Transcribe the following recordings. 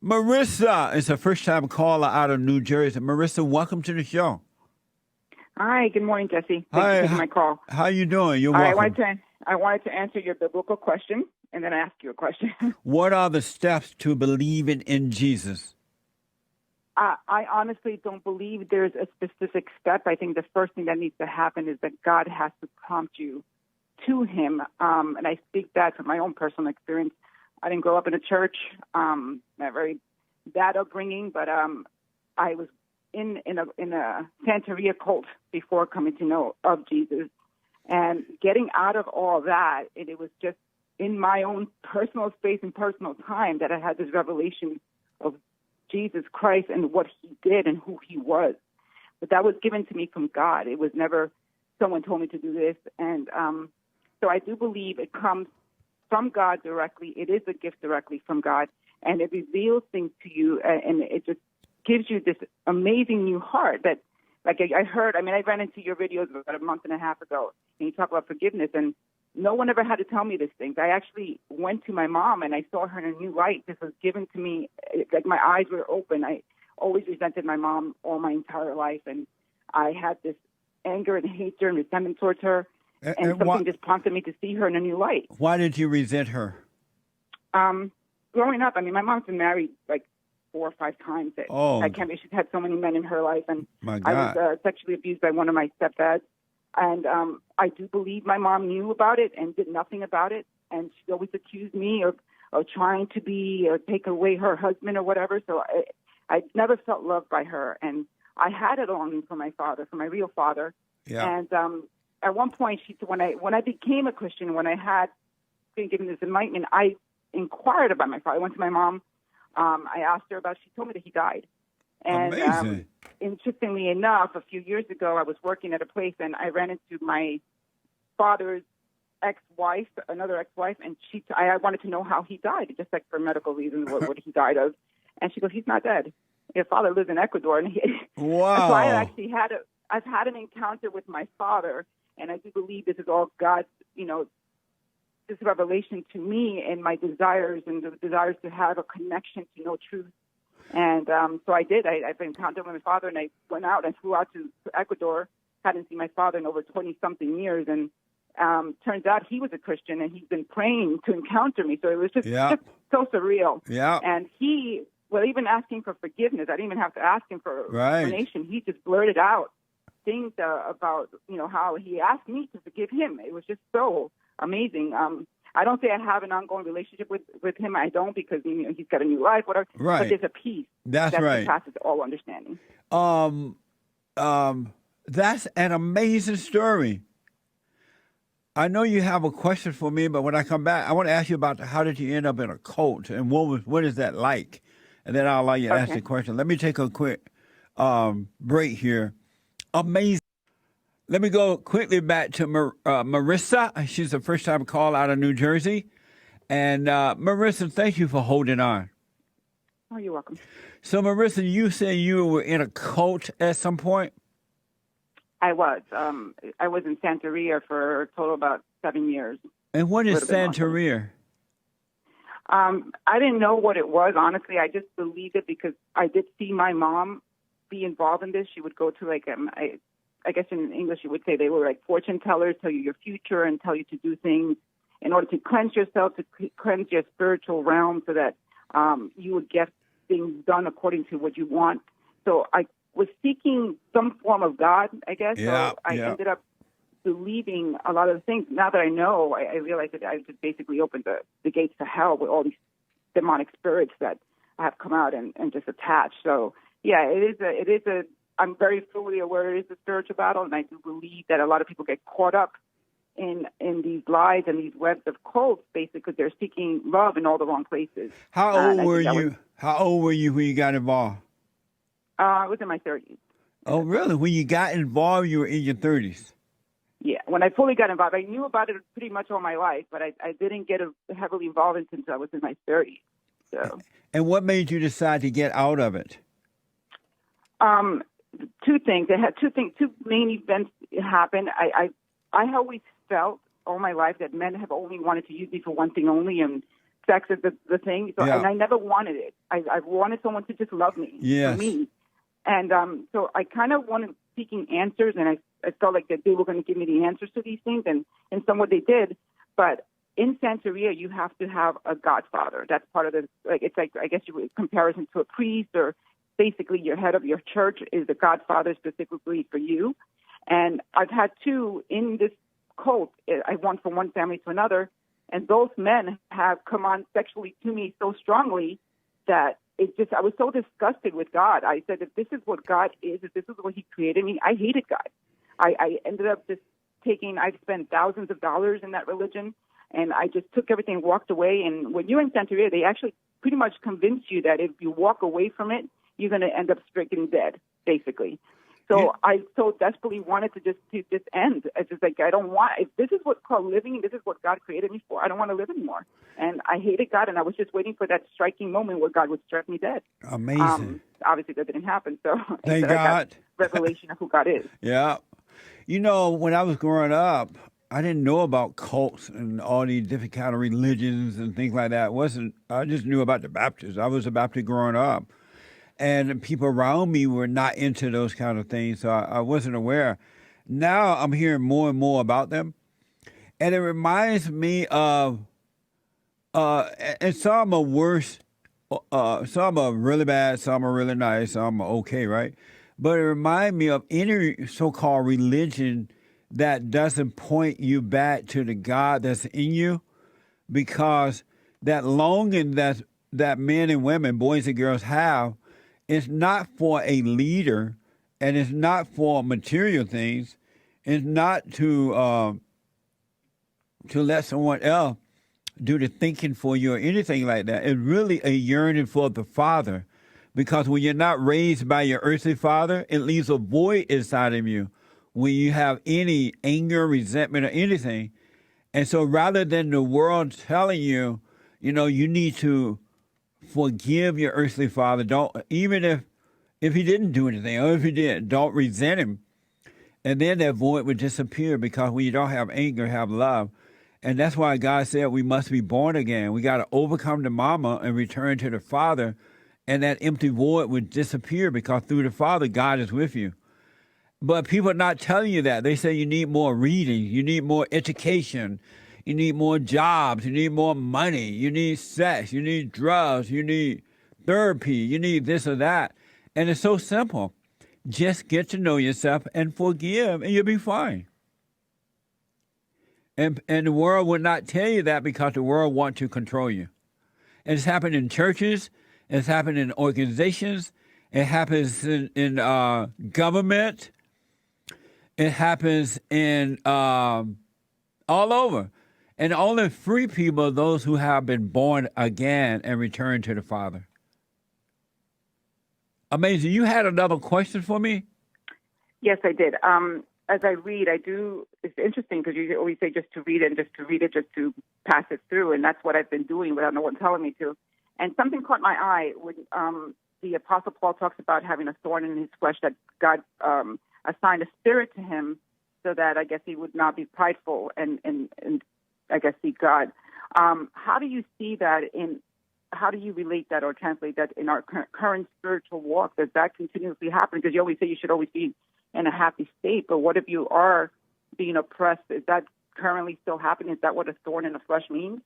Marissa is a first-time caller out of New Jersey. Marissa, welcome to the show. Hi, good morning, Jesse. Thanks Hi, for taking my call. how you doing? You're I welcome. wanted to answer your biblical question and then ask you a question. What are the steps to believing in Jesus? I honestly don't believe there's a specific step. I think the first thing that needs to happen is that God has to prompt you to Him. And I speak that from my own personal experience. I didn't grow up in a church, not very bad upbringing, but I was in a Santeria cult before coming to know of Jesus. And getting out of all that, it was just in my own personal space and personal time that I had this revelation of Jesus Christ and what He did and who He was. But that was given to me from God. It was never someone told me to do this. And so I do believe it comes from God directly. It is a gift directly from God. And it reveals things to you, and it just gives you this amazing new heart that, like I heard, I ran into your videos about a month and a half ago, and you talk about forgiveness, and no one ever had to tell me these things. I actually went to my mom, and I saw her in a new light. This was given to me, like my eyes were open. I always resented my mom all my entire life, and I had this anger and hatred and resentment towards her, and something just prompted me to see her in a new light. Why did you resent her? Growing up, my mom's been married like 4 or 5 times. I can't believe she's had so many men in her life. And my God. I was sexually abused by one of my stepdads. And I do believe my mom knew about it and did nothing about it. And she always accused me of trying to be or take away her husband or whatever. So I never felt loved by her. And I had a longing for my father, for my real father. Yeah. And at one point, when I became a Christian, when I had been given this enlightenment, I inquired about my father. I went to my mom. I asked her about. She told me that he died. And amazing. Interestingly enough, a few years ago, I was working at a place, and I ran into my father's ex-wife, another ex-wife, and I wanted to know how he died, just like for medical reasons, what he died of. And she goes, "He's not dead. Your father lives in Ecuador." And wow. And so I've had an encounter with my father, and I do believe this is all God's, this revelation to me and my desires and the desires to have a connection to know truth. And so I did. I've been in contact with my father, and I went out and flew out to Ecuador. Hadn't seen my father in over 20-something years, and turns out he was a Christian, and he's been praying to encounter me. So it was just so surreal. Yeah. And he, even asking for forgiveness, I didn't even have to ask him for explanation. He just blurted out things about, how he asked me to forgive him. It was just so amazing. I don't say I have an ongoing relationship with him. I don't, because he's got a new life, whatever. Right. But there's a peace that passes all understanding. That's an amazing story. I know you have a question for me, but when I come back, I want to ask you about how did you end up in a cult, and what is that like? And then I'll allow you to ask the question. Let me take a quick break here. Amazing. Let me go quickly back to Marissa. She's a first-time call out of New Jersey. And Marissa, thank you for holding on. Oh, you're welcome. So, Marissa, you said you were in a cult at some point? I was. I was in Santeria for a total about 7 years. And what is Santeria? I didn't know what it was, honestly. I just believed it because I did see my mom be involved in this. She would go to I guess in English you would say they were like fortune tellers, tell you your future and tell you to do things in order to cleanse yourself, to cleanse your spiritual realm so that you would get things done according to what you want. So I was seeking some form of God, I guess. Yeah, so I ended up believing a lot of the things. Now that I know, I realized that I just basically opened the gates to hell with all these demonic spirits that have come out and just attached. So, yeah, it is a I'm very fully aware it is a spiritual battle, and I do believe that a lot of people get caught up in these lies and these webs of cults, basically, because they're seeking love in all the wrong places. How old were you? How old were you when you got involved? I was in my 30s. Oh, really? When you got involved, you were in your 30s? Yeah, when I fully got involved. I knew about it pretty much all my life, but I didn't get heavily involved since I was in my 30s. So. And what made you decide to get out of it? Two things. I had two main events happen. I always felt all my life that men have only wanted to use me for one thing only, and sex is the thing. So, Yeah. and I never wanted it. I wanted someone to just love me Yes. for me. And so I kind of wanted seeking answers, and I felt like that they were going to give me the answers to these things, and somewhat they did. But in Santeria, you have to have a godfather. That's part of the, like, it's like, I guess you would comparison to a priest, or basically your head of your church is the godfather specifically for you. And I've had two in this cult. I went from one family to another, and those men have come on sexually to me so strongly that I was so disgusted with God. I said, if this is what God is, if this is what he created me, I hated God. I ended up just I've spent thousands of dollars in that religion, and I just took everything and walked away. And when you're in Santeria, they actually pretty much convince you that if you walk away from it, you're going to end up stricken dead, basically. So I so desperately wanted to just end. It's just like, I don't want, if this is what's called living, and this is what God created me for, I don't want to live anymore. And I hated God, and I was just waiting for that striking moment where God would strike me dead. Amazing. Obviously, that didn't happen. So Thank God. I got revelation of who God is. Yeah. You know, when I was growing up, I didn't know about cults and all these different kind of religions and things like that. I just knew about the Baptists. I was a Baptist growing up. And people around me were not into those kind of things, so I wasn't aware. Now I'm hearing more and more about them. And it reminds me of, and some are worse, some are really bad, some are really nice, some are okay, right? But it reminds me of any so-called religion that doesn't point you back to the God that's in you, because that longing that men and women, boys and girls have, it's not for a leader, and it's not for material things. It's not to let someone else do the thinking for you or anything like that. It's really a yearning for the Father, because when you're not raised by your earthly father, it leaves a void inside of you when you have any anger, resentment, or anything. And so rather than the world telling you, you need to forgive your earthly father. Don't, even if he didn't do anything, or if he did, don't resent him. And then that void would disappear, because when you don't have anger, have love. And that's why God said we must be born again. We got to overcome the mama and return to the Father, and that empty void would disappear, because through the Father, God is with you. But people are not telling you that. They say you need more reading, you need more education, you need more jobs, you need more money, you need sex, you need drugs, you need therapy, you need this or that. And it's so simple. Just get to know yourself and forgive, and you'll be fine. And the world will not tell you that, because the world wants to control you. And it's happened in churches, it's happened in organizations, it happens in government, it happens in all over. And only free people are those who have been born again and returned to the Father. Amazing. You had another question for me? Yes, I did. As I read, it's interesting, because you always say just to read it, just to pass it through. And that's what I've been doing without no one telling me to. And something caught my eye when the Apostle Paul talks about having a thorn in his flesh, that God assigned a spirit to him so that I guess he would not be prideful and I guess seek God. How do you see that how do you relate that or translate that in our current spiritual walk? Does that continuously happen? Because you always say you should always be in a happy state, but what if you are being oppressed? Is that currently still happening? Is that what a thorn in the flesh means?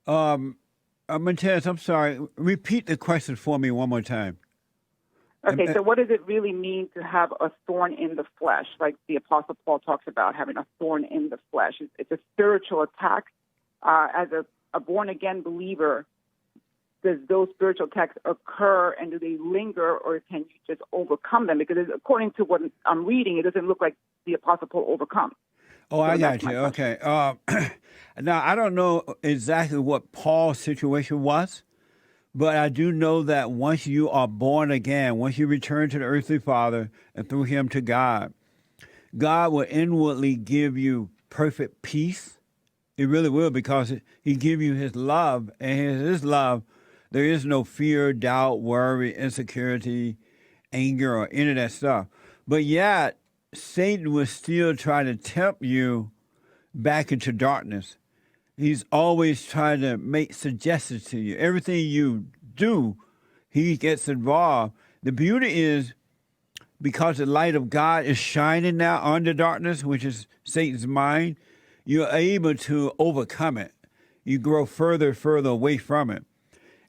Montez, I'm sorry. Repeat the question for me one more time. Okay, so what does it really mean to have a thorn in the flesh, like the Apostle Paul talks about having a thorn in the flesh? It's a spiritual attack. As a born-again believer, does those spiritual attacks occur, and do they linger, or can you just overcome them? Because according to what I'm reading, it doesn't look like the Apostle Paul overcome. Oh, I got you. Okay. Now, I don't know exactly what Paul's situation was, but I do know that once you are born again, once you return to the earthly Father and through him to God, God will inwardly give you perfect peace. He really will, because he give you his love, and his love, there is no fear, doubt, worry, insecurity, anger, or any of that stuff. But yet, Satan will still try to tempt you back into darkness. He's always trying to make suggestions to you. Everything you do, he gets involved. The beauty is because the light of God is shining now on the darkness, which is Satan's mind, you're able to overcome it. You grow further and further away from it.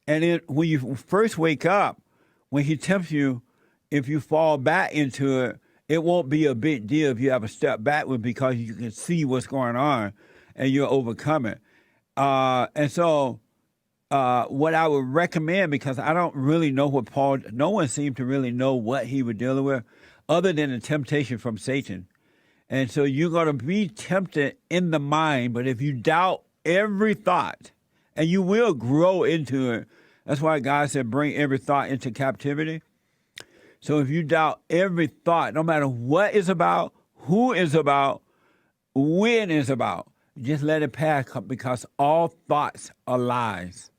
And when you first wake up, when he tempts you, if you fall back into it, it won't be a big deal if you have a step backward because you can see what's going on and you'll overcome it. And so what I would recommend, because I don't really know what no one seemed to really know what he was dealing with other than the temptation from Satan. And so you're going to be tempted in the mind, but if you doubt every thought, and you will grow into it, that's why God said, bring every thought into captivity. So if you doubt every thought, no matter what is about, who is about, when is about, just let it pass because all thoughts are lies.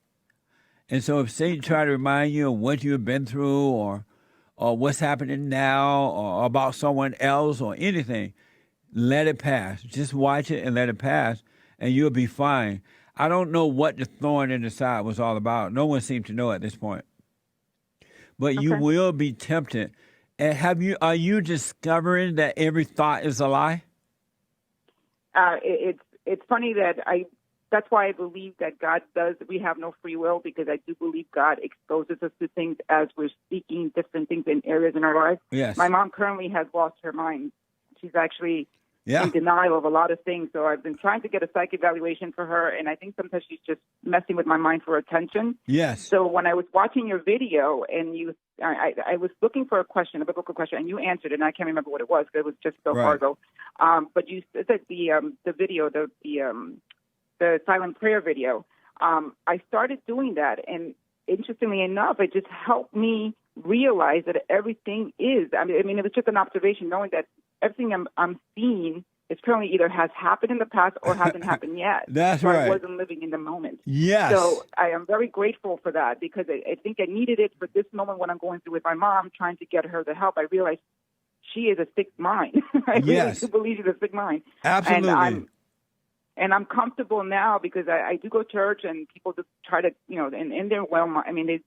And so if Satan try to remind you of what you've been through or what's happening now or about someone else or anything, let it pass. Just watch it and let it pass, and you'll be fine. I don't know what the thorn in the side was all about. No one seemed to know at this point. But you will be tempted. And are you discovering that every thought is a lie? It's funny that that's why I believe that God does. We have no free will because I do believe God exposes us to things as we're speaking different things in areas in our lives. Yes. My mom currently has lost her mind. She's actually in denial of a lot of things. So I've been trying to get a psych evaluation for her, and I think sometimes she's just messing with my mind for attention. Yes. So when I was watching your video and I was looking for a biblical question, and you answered it, and I can't remember what it was because it was just so far ago. But you said the video, the silent prayer video, I started doing that, and interestingly enough, it just helped me realize that everything is. I mean, it was just an observation, knowing that everything I'm seeing is currently either has happened in the past or hasn't happened yet. That's so right. I wasn't living in the moment. Yes. So I am very grateful for that because I think I needed it for this moment when I'm going through with my mom, trying to get her the help. I realized she is a sick mind. I really do believe she's a sick mind. Absolutely. And I'm comfortable now because I do go to church and people just try to, and they're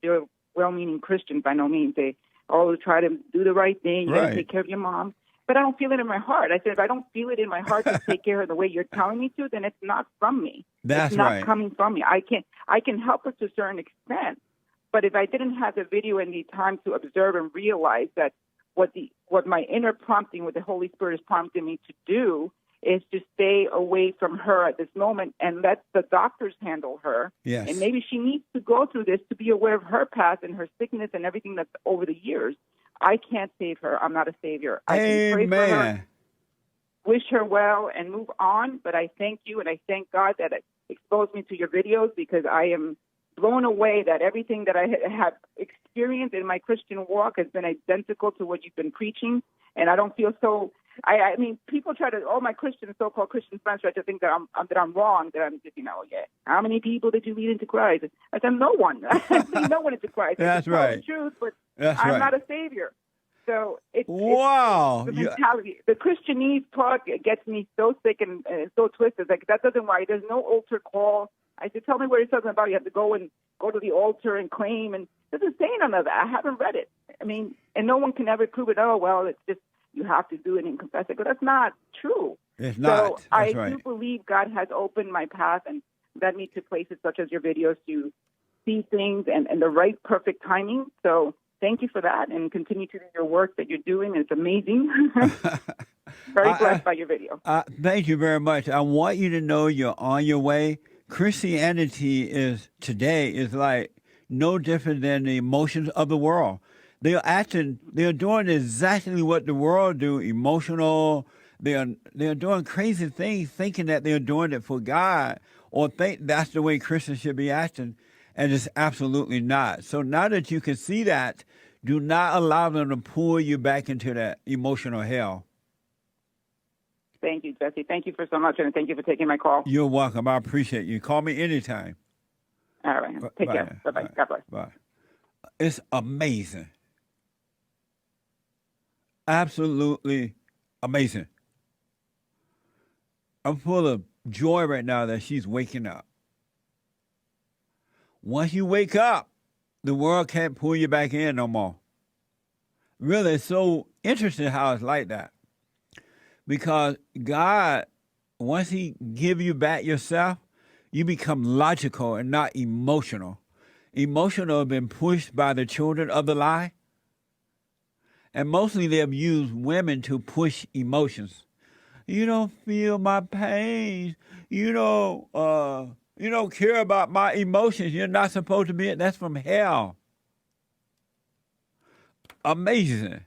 they're well-meaning Christians by no means. They always try to do the right thing. You got to take care of your mom. But I don't feel it in my heart. I said, if I don't feel it in my heart to take care of her the way you're telling me to, then it's not from me. That's it's not coming from me. I can help her to a certain extent. But if I didn't have the video and the time to observe and realize that what my inner prompting, what the Holy Spirit is prompting me to do, is to stay away from her at this moment and let the doctors handle her. Yes. And maybe she needs to go through this to be aware of her past and her sickness and everything that's over the years. I can't save her. I'm not a savior. I can pray for her, wish her well, and move on. But I thank you, and I thank God that it exposed me to your videos because I am blown away that everything that I have experienced in my Christian walk has been identical to what you've been preaching. And I don't feel so. I mean, people try to, all my so-called Christian friends try to think that I'm wrong, that I'm just, how many people did you lead into Christ? I said, no one. I lead no one into Christ. That's right. The truth, but That's I'm right. not a savior. So it's wow. It's the mentality. The Christianese talk gets me so sick and so twisted. Like, that doesn't work. There's no altar call. I said, tell me what it says about you have to go to the altar and claim. And it doesn't say none of that. I haven't read it. I mean, and no one can ever prove it. Oh, well, it's just, you have to do it and confess it. But that's not true. It's not. So I do believe God has opened my path and led me to places such as your videos to see things and the right perfect timing. So thank you for that, and continue to do your work that you're doing. It's amazing. Very blessed by your video. Thank you very much. I want you to know you're on your way. Christianity today is like no different than the emotions of the world. They're doing exactly what the world do, emotional. They're doing crazy things, thinking that they're doing it for God, or think that's the way Christians should be acting, and it's absolutely not. So now that you can see that, do not allow them to pull you back into that emotional hell. Thank you, Jesse. Thank you for so much, and thank you for taking my call. You're welcome. I appreciate you. Call me anytime. All right. Take care. Bye-bye. God bless. Bye. It's amazing. Absolutely amazing. I'm full of joy right now that she's waking up. Once you wake up, the world can't pull you back in no more. Really, it's so interesting how it's like that. Because God, once he give you back yourself, you become logical and not emotional. Emotional have been pushed by the children of the lie. And mostly they have used women to push emotions. You don't feel my pain. You don't care about my emotions. You're not supposed to be. That's from hell. Amazing.